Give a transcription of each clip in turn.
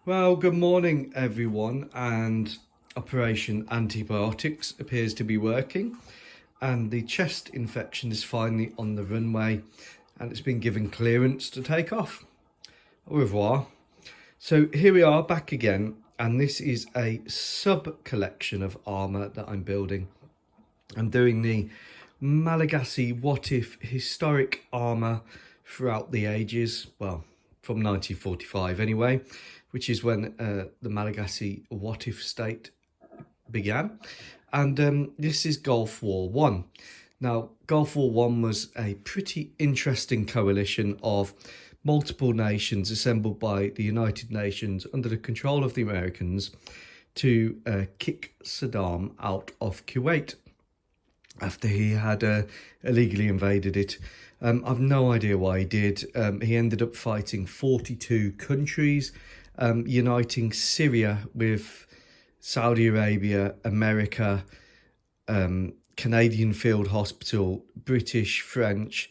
Well, good morning, everyone. And Operation Antibiotics appears to be working. And the chest infection is finally on the runway and it's been given clearance to take off. Au revoir. So here we are back again. And this is a sub-collection of armour that I'm building. I'm doing the Malagasy What If historic armour throughout the ages. Well, from 1945 anyway, which is when the Malagasy What If state began. And this is Gulf War One. Now, Gulf War One was a pretty interesting coalition of multiple nations assembled by the United Nations under the control of the Americans to kick Saddam out of Kuwait after he had illegally invaded it. I've no idea why he did. He ended up fighting 42 countries, uniting Syria with Saudi Arabia, America, Canadian Field Hospital, British, French,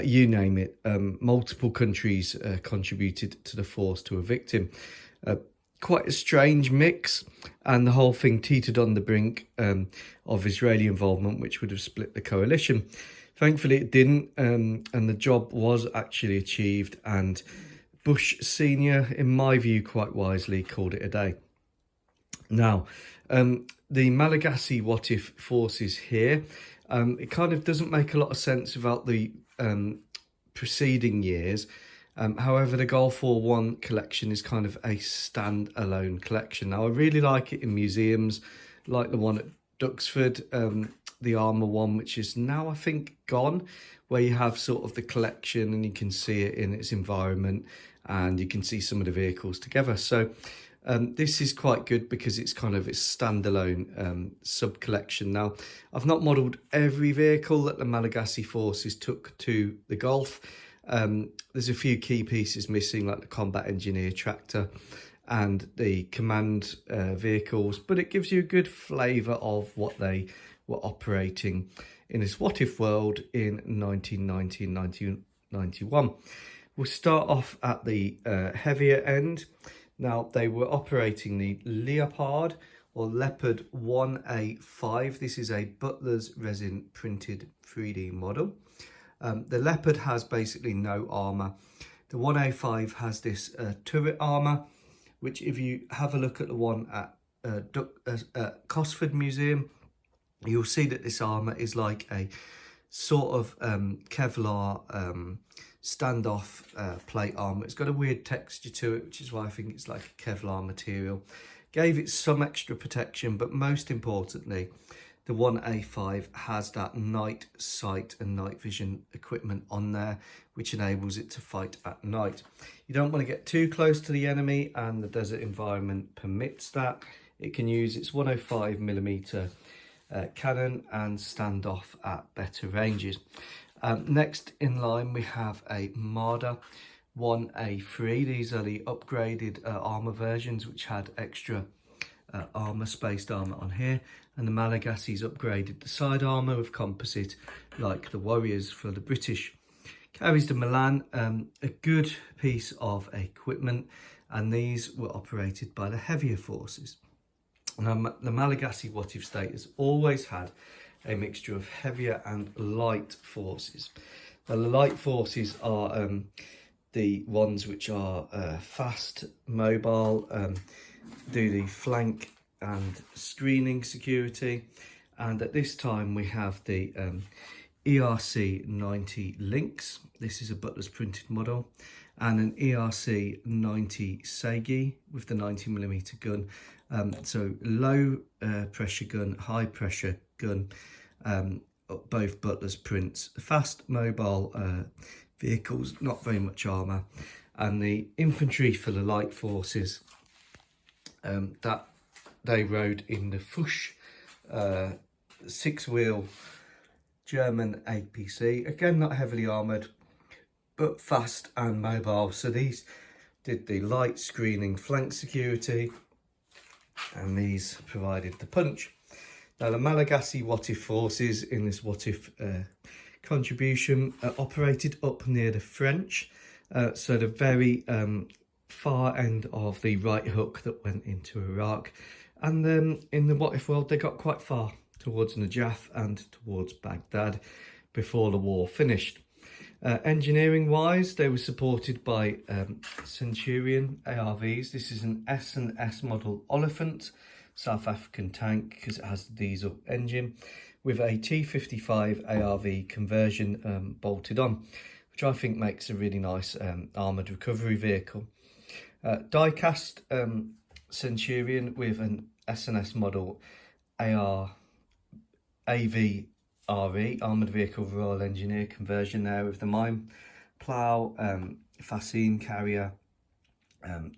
you name it. Multiple countries contributed to the force to evict him. Quite a strange mix, and the whole thing teetered on the brink of Israeli involvement, which would have split the coalition. Thankfully it didn't, and the job was actually achieved, and Bush Senior, in my view, quite wisely called it a day. Now, the Malagasy What If forces here, it kind of doesn't make a lot of sense about the preceding years. However, the Gulf War One collection is kind of a standalone collection. Now, I really like it in museums, like the one at Duxford, the Armour one, which is now, I think, gone, where you have sort of the collection and you can see it in its environment and you can see some of the vehicles together. So this is quite good because it's kind of its standalone sub-collection. Now, I've not modelled every vehicle that the Malagasy forces took to the Gulf. There's a few key pieces missing, like the combat engineer tractor and the command vehicles, but it gives you a good flavour of what they were operating in this what if world in 1990 and 1991. We'll start off at the heavier end. Now, they were operating the Leopard or Leopard 1A5. This is a Butler's resin printed 3D model. The Leopard has basically no armour. The 1A5 has this turret armour, which if you have a look at the one at Cosford Museum, you'll see that this armour is like a sort of Kevlar standoff plate armour. It's got a weird texture to it, which is why I think it's like a Kevlar material. Gave it some extra protection, but most importantly, the 1A5 has that night sight and night vision equipment on there, which enables it to fight at night. You don't want to get too close to the enemy, and the desert environment permits that. It can use its 105mm cannon and stand off at better ranges. Next in line, we have a Marder 1A3. These are the upgraded armour versions, which had extra armour, spaced armour on here, and the Malagasys upgraded the side armour with composite like the Warriors for the British. Carries the Milan, a good piece of equipment, and these were operated by the heavier forces. Now, the Malagasy What If state has always had a mixture of heavier and light forces. Now, the light forces are the ones which are fast, mobile, do the flank and screening security, and at this time we have the ERC 90 Lynx. This is a Butler's printed model, and an ERC 90 Sagi with the 90mm gun. So low pressure gun, high pressure gun, both Butler's prints. Fast, mobile vehicles, not very much armour. And the infantry for the light forces, that they rode in the Fuchs 6-wheel German APC. Again, not heavily armoured, but fast and mobile. So these did the light screening flank security, and these provided the punch. Now, the Malagasy What If forces in this What If contribution operated up near the French, so the very far end of the right hook that went into Iraq. And then in the what if world, they got quite far towards Najaf and towards Baghdad before the war finished. Engineering wise, they were supported by Centurion ARVs. This is an S&S model Oliphant South African tank because it has the diesel engine with a T55 ARV conversion bolted on, which I think makes a really nice armoured recovery vehicle. Die-cast Centurion with an S&S model AVRE, Armoured Vehicle Royal Engineer conversion there with the mine plough, fascine carrier,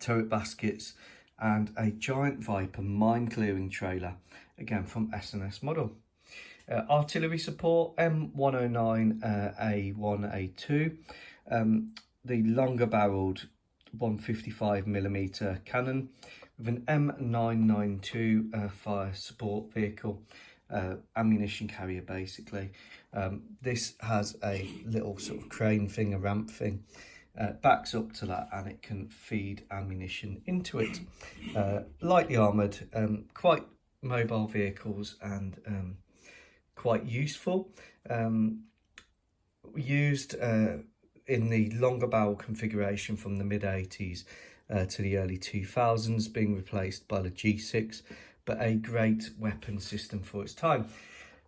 turret baskets, and a giant Viper mine clearing trailer, again from S&S model. Artillery support, M109 A1A2, the longer barrelled 155mm cannon with an M992 fire support vehicle, ammunition carrier basically. This has a little sort of crane thing, a ramp thing, backs up to that, and it can feed ammunition into it. Lightly armoured, quite mobile vehicles, and quite useful. Used in the longer barrel configuration from the mid-80s to the early 2000s, being replaced by the G6, but a great weapon system for its time.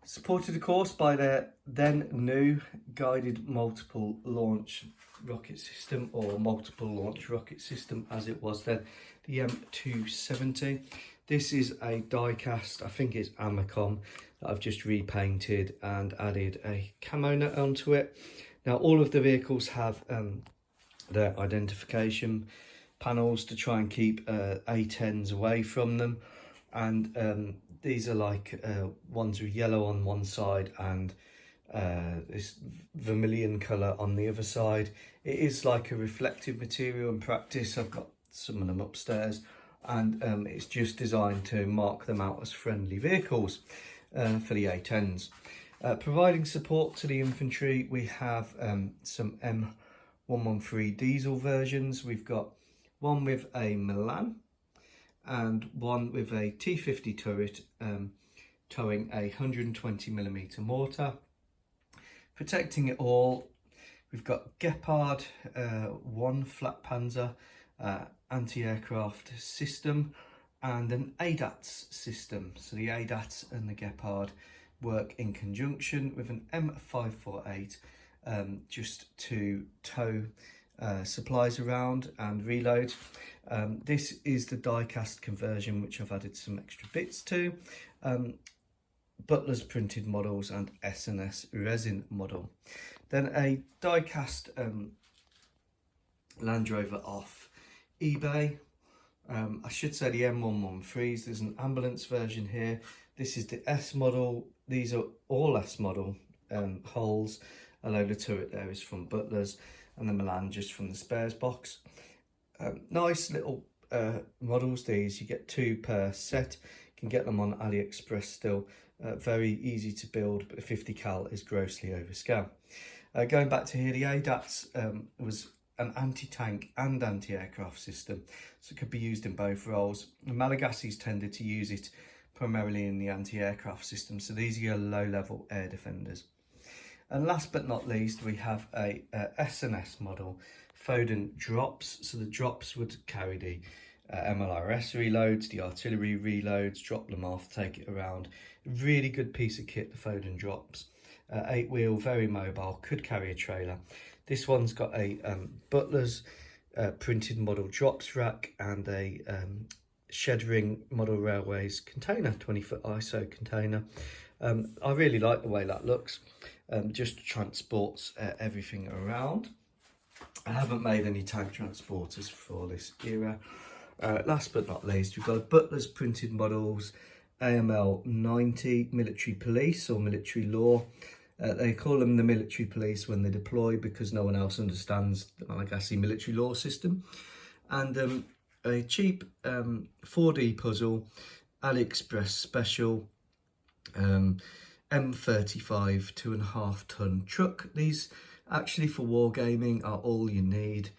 Supported of course by their then new guided multiple launch rocket system, or multiple launch rocket system as it was then, the M270. This is a die cast, I think it's Amacom, that I've just repainted and added a camo net onto it. Now all of the vehicles have their identification panels to try and keep A10s away from them, and these are like ones with yellow on one side and this vermilion colour on the other side. It is like a reflective material in practice. I've got some of them upstairs, and it's just designed to mark them out as friendly vehicles for the A10s. Providing support to the infantry, we have some M113 diesel versions. We've got one with a Milan and one with a T50 turret towing a 120mm mortar. Protecting it all, we've got Gepard 1 flat panzer anti-aircraft system and an ADATS system. So the ADATS and the Gepard work in conjunction with an M548 just to tow supplies around and reload. This is the die-cast conversion, which I've added some extra bits to. Butler's printed models and S&S resin model. Then a die-cast Land Rover off eBay. I should say the M113s. There's an ambulance version here. This is the S model. These are all S model hulls. Although the turret there is from Butler's, and the Milan just from the spares box. Nice little models these. You get 2 per set. You can get them on AliExpress still. Very easy to build, but 50 cal is grossly overscale. Going back to here, the ADATS was an anti-tank and anti-aircraft system, so it could be used in both roles. The Malagasys tended to use it primarily in the anti-aircraft system, so these are your low-level air defenders. And last but not least, we have a S&S model Foden drops. So the drops would carry the MLRS reloads, the artillery reloads, drop them off, take it around. Really good piece of kit, the Foden drops. 8-wheel, very mobile, could carry a trailer. This one's got a Butler's printed model drops rack and a shed ring model railways container, 20-foot ISO container. I really like the way that looks. Just transports everything around. I haven't made any tank transporters for this era. Last but not least, we've got Butler's printed models, AML 90 military police or military law. They call them the military police when they deploy because no one else understands the Malagasy military law system. And a cheap 4D puzzle, AliExpress special, M35 2.5 ton truck. These actually for wargaming are all you need.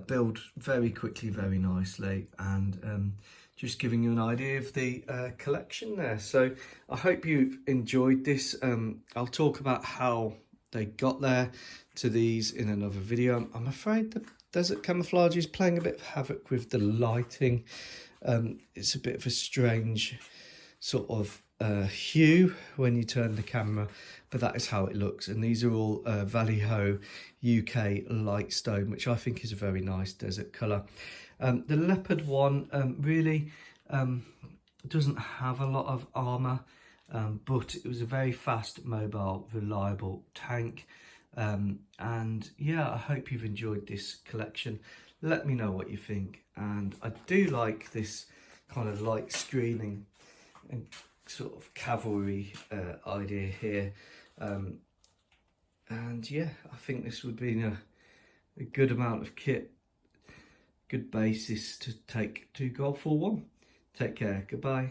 build very quickly, very nicely, and just giving you an idea of the collection there. So I hope you've enjoyed this. I'll talk about how they got there to these in another video. I'm afraid the desert camouflage is playing a bit of havoc with the lighting. It's a bit of a strange sort of hue when you turn the camera, but that is how it looks. And these are all Valley-Ho UK Lightstone, which I think is a very nice desert colour. The leopard one really doesn't have a lot of armour, but it was a very fast, mobile, reliable tank. And yeah, I hope you've enjoyed this collection. Let me know what you think. And I do like this kind of light screening and sort of cavalry idea here. And yeah, I think this would be a good amount of kit, good basis to take to Gulf War 1. Take care, goodbye.